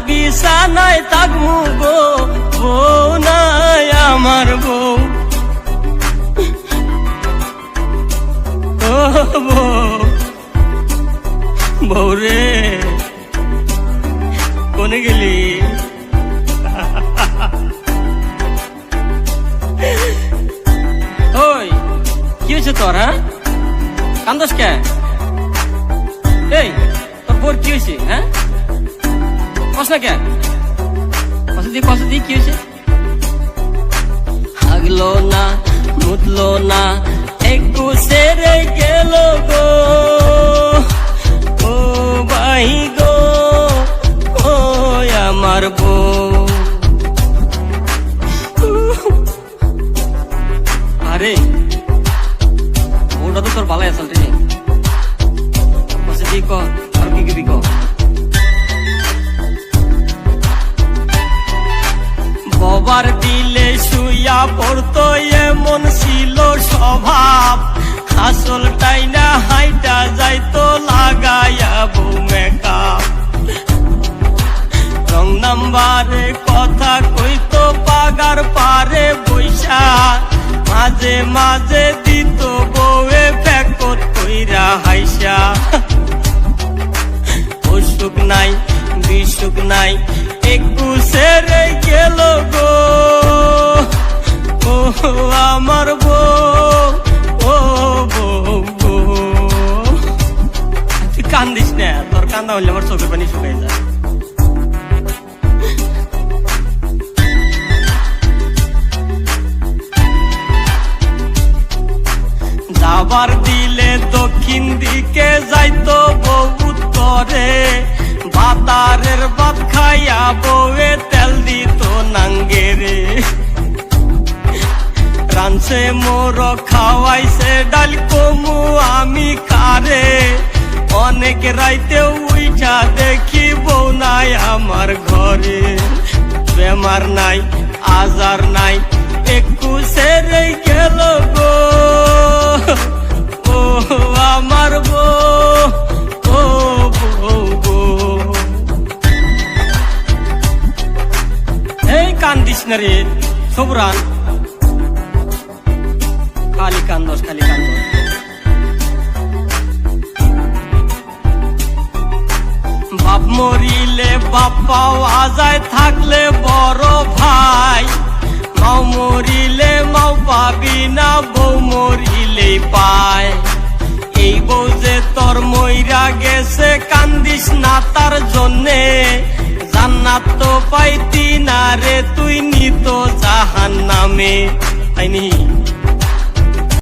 বিছানায় থাকমু গো, বউ নাই আমার বউ। ও বউ রে, কোনে গেলি? ওই কি হয়েছে তোর? হ্যাঁ, কান্দস কে? এই তোর বোর কি হয়েছে? হ্যাঁ, কস না কে? কস দি কি হয়েছে? হাগলো না, মুতলো না, একটু সেরে গেল গো, ও ভাই গো, ও আমার বউ। আরে ওটা তো তোর ভালাই আসল রে, দি ক আর কি কি ক। বাবার দিলে শুইয়া পড়তো, এমন ছিল স্বভাব, আসল টাইনা হাইটা যাইতো লাগাইয়া বউ মেকআপ। রং নাম্বারে কথা কইতো পাগার পারে বৈশা, মাঝে মাঝে দিত বউয়ে ফেকত কইরা হাইসা। অসুখ নাই বিসুখ নাই, একটু সেরে গেল গো, ও আমার বউ, ও বউ গো। তুই কান্দিস না, তোর কান্দা হইলে আমার চোখের পানি শুকাই যায়। যাবার দিলে দক্ষিণ দিকে যাইতো বউ উত্তরে, বাতারের ভাত খাইয়া বউয়ে তেল দিত নাঙ্গেরে। রানছে মোর খাওয়াইছে ডাল কমু আমি কারে, অনেক রাইতে উইঠা দেখি বউ নাই আমার ঘরে। বেমার নাই আজার নাই, একটু সেরে গেল গো, ও আমার বউ, ও বউ গো। এই কান্দিস না রে সবরান, খালি কান্দস খালি কান্দস। বাপ মরিলে বাপ পাওয়া যায়, থাকলে বড় ভাই। মাও মরিলে মাও পাবি না, বউ মরিলেই পায়। এই বউ যে তোর মইরা গেছে, কান্দিস না তার জন্যে, জান্নাত তো পাইতি না রে তুই নিত জাহান্নামে। তাইনি